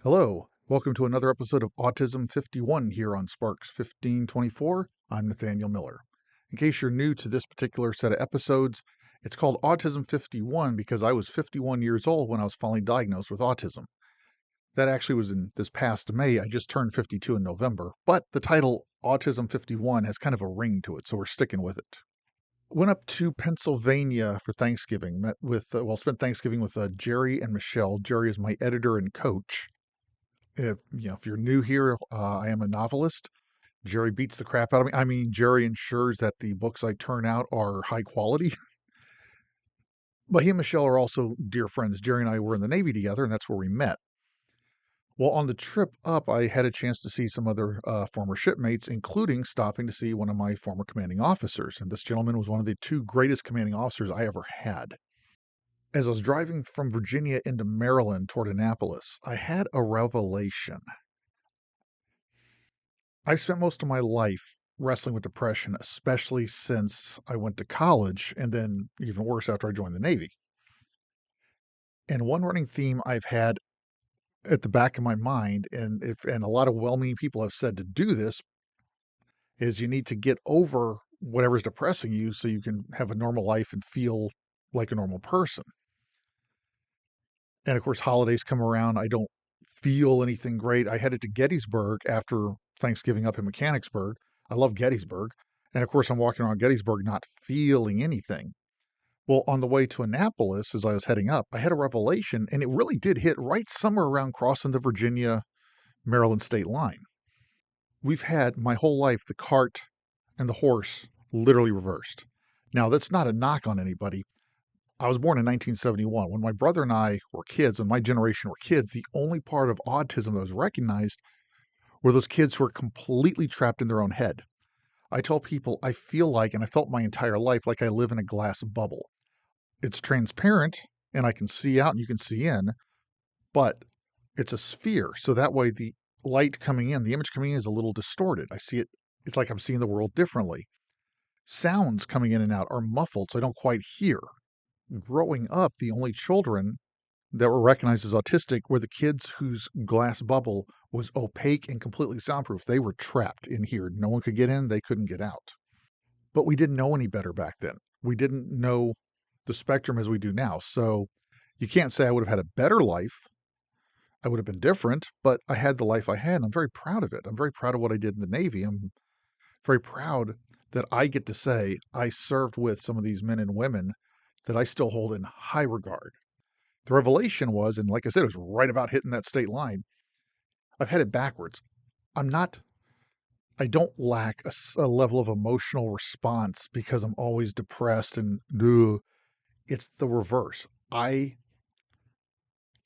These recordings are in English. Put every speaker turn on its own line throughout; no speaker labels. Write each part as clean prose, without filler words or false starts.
Hello, welcome to another episode of Autism 51 here on Sparks 1524. I'm Nathaniel Miller. In case you're new to this particular set of episodes, it's called Autism 51 because I was 51 years old when I was finally diagnosed with autism. That actually was in this past May. I just turned 52 in November, but the title Autism 51 has kind of a ring to it, so we're sticking with it. Went up to Pennsylvania for Thanksgiving, spent Thanksgiving with Jerry and Michelle. Jerry is my editor and coach. If you're new here, I am a novelist. Jerry beats the crap out of me. I mean, Jerry ensures that the books I turn out are high quality. But he and Michelle are also dear friends. Jerry and I were in the Navy together, and that's where we met. Well, on the trip up, I had a chance to see some other former shipmates, including stopping to see one of my former commanding officers. And this gentleman was one of the two greatest commanding officers I ever had. As I was driving from Virginia into Maryland toward Annapolis, I had a revelation. I've spent most of my life wrestling with depression, especially since I went to college, and then even worse after I joined the Navy. And one running theme I've had at the back of my mind, and a lot of well-meaning people have said to do this, is you need to get over whatever's depressing you so you can have a normal life and feel like a normal person. And of course, holidays come around. I don't feel anything great. I headed to Gettysburg after Thanksgiving up in Mechanicsburg. I love Gettysburg. And of course, I'm walking around Gettysburg not feeling anything. Well, on the way to Annapolis, as I was heading up, I had a revelation, and it really did hit right somewhere around crossing the Virginia Maryland state line. We've had my whole life the cart and the horse literally reversed. Now, that's not a knock on anybody. I was born in 1971. When my brother and I were kids, when my generation were kids, the only part of autism that was recognized were those kids who were completely trapped in their own head. I tell people I feel like, and I felt my entire life, like I live in a glass bubble. It's transparent, and I can see out and you can see in, but it's a sphere. So that way the light coming in, the image coming in is a little distorted. I see it, it's like I'm seeing the world differently. Sounds coming in and out are muffled, so I don't quite hear. Growing up, the only children that were recognized as autistic were the kids whose glass bubble was opaque and completely soundproof. They were trapped in here. No one could get in, they couldn't get out. But we didn't know any better back then. We didn't know the spectrum as we do now. So you can't say I would have had a better life. I would have been different, but I had the life I had, and I'm very proud of it. I'm very proud of what I did in the Navy. I'm very proud that I get to say I served with some of these men and women that I still hold in high regard. The revelation was, and like I said, it was right about hitting that state line. I've had it backwards. I don't lack a level of emotional response because I'm always depressed and ugh. It's the reverse. I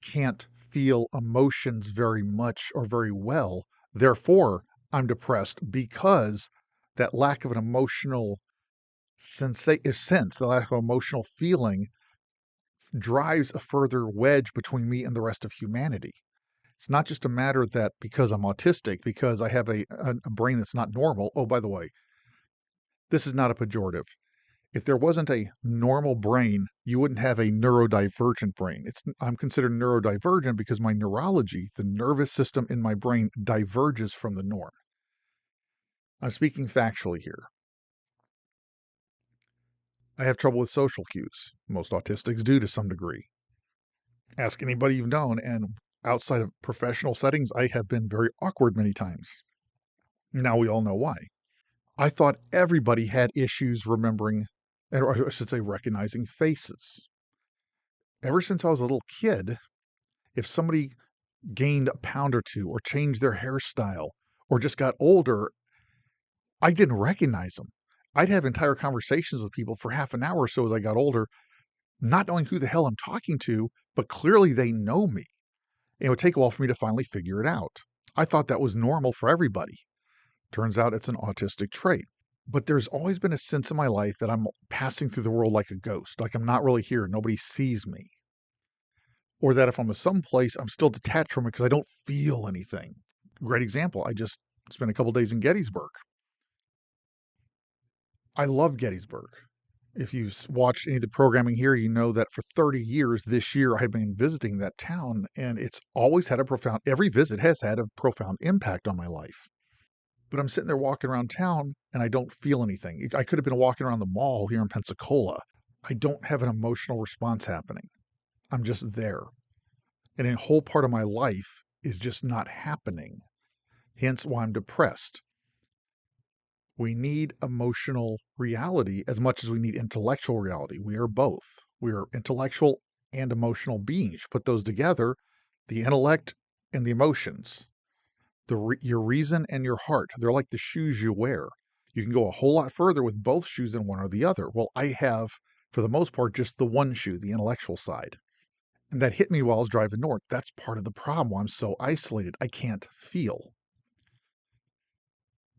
can't feel emotions very much or very well. Therefore, I'm depressed because that lack of an emotional the lack of emotional feeling drives a further wedge between me and the rest of humanity. It's not just a matter that because I'm autistic, because I have a brain that's not normal. Oh, by the way, this is not a pejorative. If there wasn't a normal brain, you wouldn't have a neurodivergent brain. I'm considered neurodivergent because my neurology, the nervous system in my brain, diverges from the norm. I'm speaking factually here. I have trouble with social cues. Most autistics do to some degree. Ask anybody you've known, and outside of professional settings, I have been very awkward many times. Now we all know why. I thought everybody had issues remembering, or I should say, recognizing faces. Ever since I was a little kid, if somebody gained a pound or two, or changed their hairstyle, or just got older, I didn't recognize them. I'd have entire conversations with people for half an hour or so as I got older, not knowing who the hell I'm talking to, but clearly they know me. It would take a while for me to finally figure it out. I thought that was normal for everybody. Turns out it's an autistic trait. But there's always been a sense in my life that I'm passing through the world like a ghost, like I'm not really here, nobody sees me. Or that if I'm someplace, I'm still detached from it because I don't feel anything. Great example, I just spent a couple days in Gettysburg. I love Gettysburg. If you've watched any of the programming here, you know that for 30 years this year, I've been visiting that town, and it's always had a profound every visit has had a profound impact on my life. But I'm sitting there walking around town, and I don't feel anything. I could have been walking around the mall here in Pensacola. I don't have an emotional response happening. I'm just there. And a whole part of my life is just not happening, hence why I'm depressed. We need emotional reality as much as we need intellectual reality. We are both. We are intellectual and emotional beings. Put those together, the intellect and the emotions, your reason and your heart, they're like the shoes you wear. You can go a whole lot further with both shoes than one or the other. Well, I have, for the most part, just the one shoe, the intellectual side. And that hit me while I was driving north. That's part of the problem. I'm so isolated. I can't feel.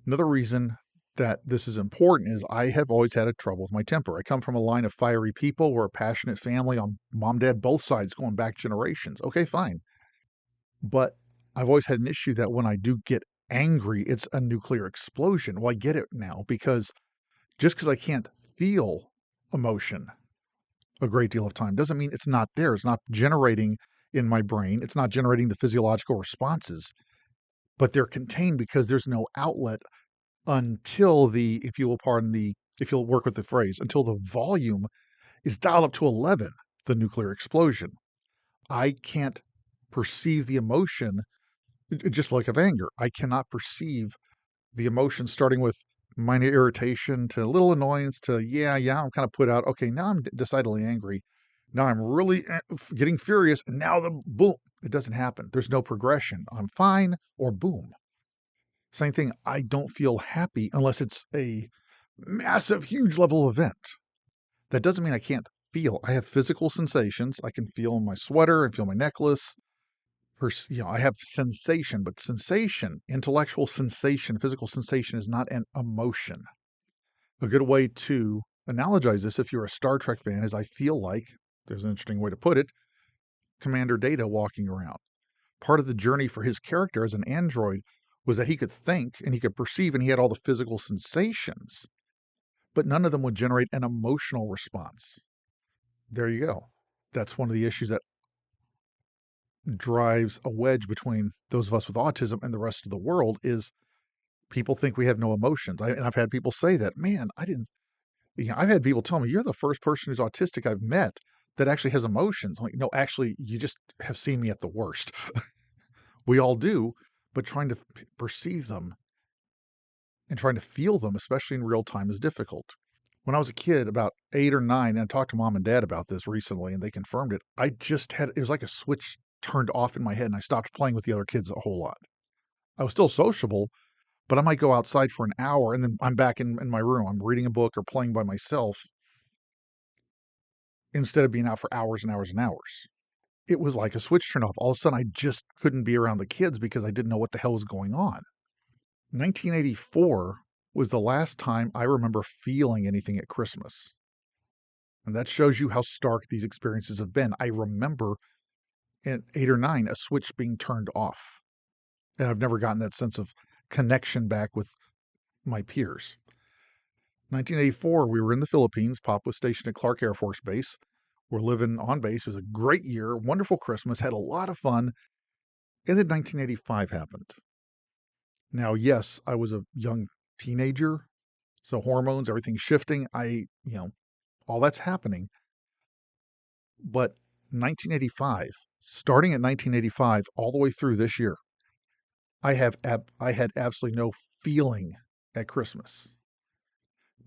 Another reason that this is important is I have always had a trouble with my temper. I come from a line of fiery people. We're a passionate family on mom, dad, both sides going back generations. Okay, fine. But I've always had an issue that when I do get angry, it's a nuclear explosion. Well, I get it now because just because I can't feel emotion a great deal of time doesn't mean it's not there. It's not generating in my brain. It's not generating the physiological responses, but they're contained because there's no outlet until if you will pardon if you'll work with the phrase, until the volume is dialed up to 11, the nuclear explosion. I can't perceive the emotion, just like of anger. I cannot perceive the emotion starting with minor irritation to a little annoyance to, yeah, I'm kind of put out. Okay, now I'm decidedly angry. Now I'm really getting furious. And now the boom, it doesn't happen. There's no progression. I'm fine or boom. Same thing. I don't feel happy unless it's a massive, huge level event. That doesn't mean I can't feel. I have physical sensations. I can feel my sweater and feel my necklace. I have sensation, but sensation, intellectual sensation, physical sensation is not an emotion. A good way to analogize this, if you're a Star Trek fan, is I feel like, there's an interesting way to put it, Commander Data walking around. Part of the journey for his character as an android was that he could think and he could perceive and he had all the physical sensations, but none of them would generate an emotional response. There you go. That's one of the issues that drives a wedge between those of us with autism and the rest of the world is people think we have no emotions. And I've had people say that, man, I didn't, I've had people tell me, you're the first person who's autistic I've met that actually has emotions. I'm like, no, actually, you just have seen me at the worst. We all do, but trying to perceive them and trying to feel them, especially in real time, is difficult. When I was a kid, about 8 or 9, and I talked to mom and dad about this recently, and they confirmed it, I just had it was like a switch turned off in my head, and I stopped playing with the other kids a whole lot. I was still sociable, but I might go outside for an hour, and then I'm back in my room. I'm reading a book or playing by myself instead of being out for hours and hours and hours. It was like a switch turned off. All of a sudden, I just couldn't be around the kids because I didn't know what the hell was going on. 1984 was the last time I remember feeling anything at Christmas. And that shows you how stark these experiences have been. I remember at 8 or 9, a switch being turned off. And I've never gotten that sense of connection back with my peers. 1984, we were in the Philippines. Pop was stationed at Clark Air Force Base. We're living on base. It was a great year, wonderful Christmas, had a lot of fun. And then 1985 happened. Now, yes, I was a young teenager, so hormones, everything's shifting. All that's happening. But 1985, starting at 1985, all the way through this year, I had absolutely no feeling at Christmas.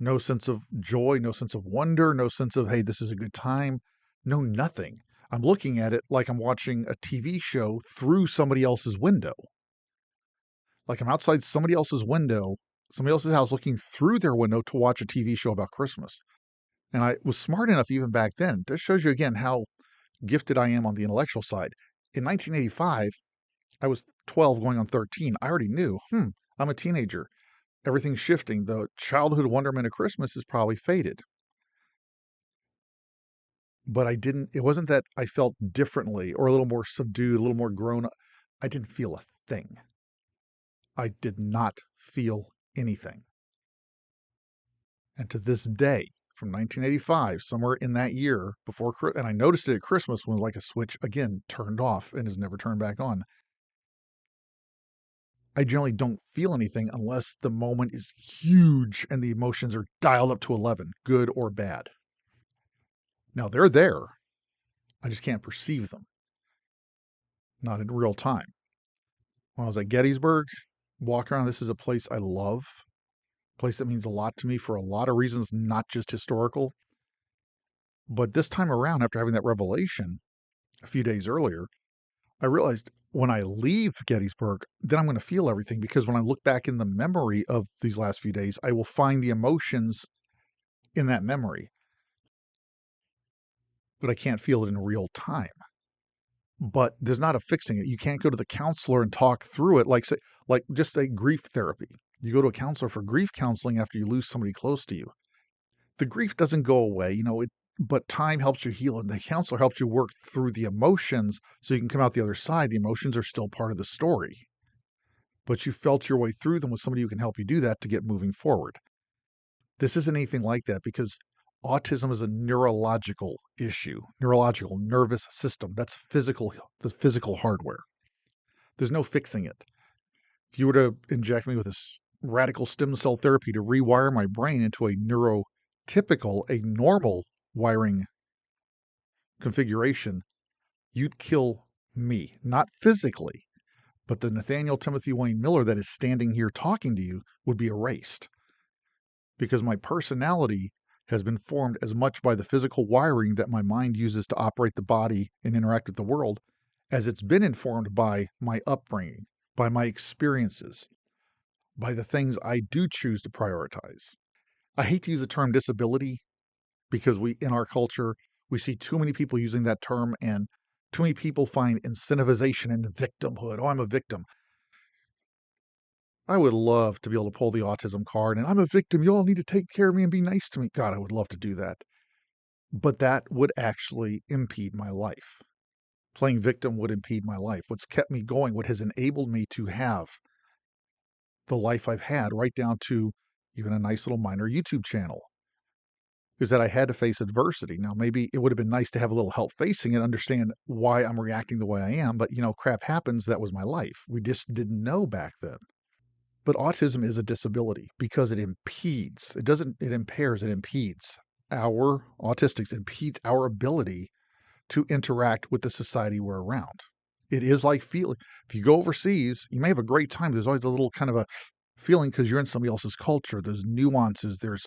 No sense of joy, no sense of wonder, no sense of, hey, this is a good time. No, nothing. I'm looking at it like I'm watching a TV show through somebody else's window. Like I'm outside somebody else's window, somebody else's house, looking through their window to watch a TV show about Christmas. And I was smart enough even back then. This shows you again how gifted I am on the intellectual side. In 1985, I was 12 going on 13. I already knew, I'm a teenager. Everything's shifting. The childhood wonderment of Christmas is probably faded. But it wasn't that I felt differently or a little more subdued, a little more grown up. I didn't feel a thing. I did not feel anything. And to this day, from 1985, somewhere in that year before, and I noticed it at Christmas when like a switch again turned off and has never turned back on. I generally don't feel anything unless the moment is huge and the emotions are dialed up to 11, good or bad. Now they're there. I just can't perceive them, not in real time. When I was at Gettysburg, walk around, this is a place I love, a place that means a lot to me for a lot of reasons, not just historical. But this time around, after having that revelation a few days earlier, I realized when I leave Gettysburg, then I'm going to feel everything, because when I look back in the memory of these last few days, I will find the emotions in that memory, but I can't feel it in real time. But there's not a fixing it. You can't go to the counselor and talk through it like just say grief therapy. You go to a counselor for grief counseling after you lose somebody close to you. The grief doesn't go away, but time helps you heal, and the counselor helps you work through the emotions so you can come out the other side. The emotions are still part of the story, but you felt your way through them with somebody who can help you do that to get moving forward. This isn't anything like that, because autism is a neurological issue, neurological nervous system. That's the physical hardware. There's no fixing it. If you were to inject me with this radical stem cell therapy to rewire my brain into a a normal wiring configuration, you'd kill me, not physically, but the Nathaniel Timothy Wayne Miller that is standing here talking to you would be erased, because my personality has been formed as much by the physical wiring that my mind uses to operate the body and interact with the world as it's been informed by my upbringing, by my experiences, by the things I do choose to prioritize. I hate to use the term disability, because in our culture, we see too many people using that term, and too many people find incentivization in victimhood. Oh, I'm a victim. I would love to be able to pull the autism card and I'm a victim. You all need to take care of me and be nice to me. God, I would love to do that. But that would actually impede my life. Playing victim would impede my life. What's kept me going, what has enabled me to have the life I've had, right down to even a nice little minor YouTube channel, is that I had to face adversity. Now, maybe it would have been nice to have a little help facing it, understand why I'm reacting the way I am, but crap happens. That was my life. We just didn't know back then. But autism is a disability because it impedes. It impairs, it impedes our autistics, impedes our ability to interact with the society we're around. It is like feeling. If you go overseas, you may have a great time. There's always a little kind of a feeling because you're in somebody else's culture. There's nuances, there's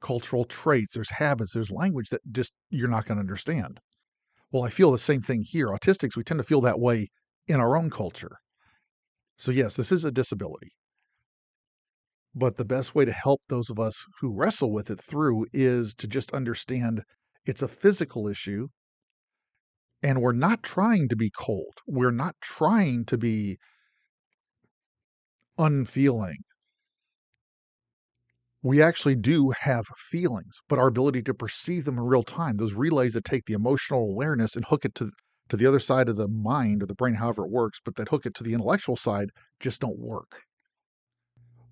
cultural traits, there's habits, there's language that just you're not going to understand. Well, I feel the same thing here. Autistics, we tend to feel that way in our own culture. So yes, this is a disability. But the best way to help those of us who wrestle with it through is to just understand it's a physical issue, and we're not trying to be cold. We're not trying to be unfeeling. We actually do have feelings, but our ability to perceive them in real time, those relays that take the emotional awareness and hook it to the other side of the mind or the brain, however it works, but that hook it to the intellectual side, just don't work.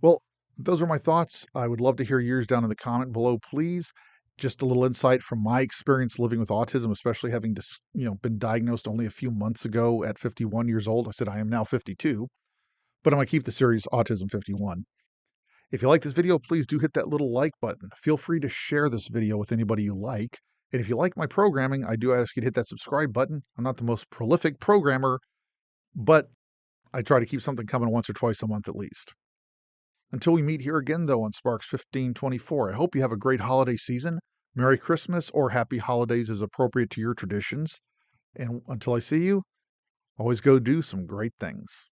Well, those are my thoughts. I would love to hear yours down in the comment below, please. Just a little insight from my experience living with autism, especially having been diagnosed only a few months ago at 51 years old. I said I am now 52, but I'm going to keep the series Autism 51. If you like this video, please do hit that little like button. Feel free to share this video with anybody you like. And if you like my programming, I do ask you to hit that subscribe button. I'm not the most prolific programmer, but I try to keep something coming once or twice a month at least. Until we meet here again, though, on Sparks 1524, I hope you have a great holiday season. Merry Christmas or Happy Holidays is appropriate to your traditions. And until I see you, always go do some great things.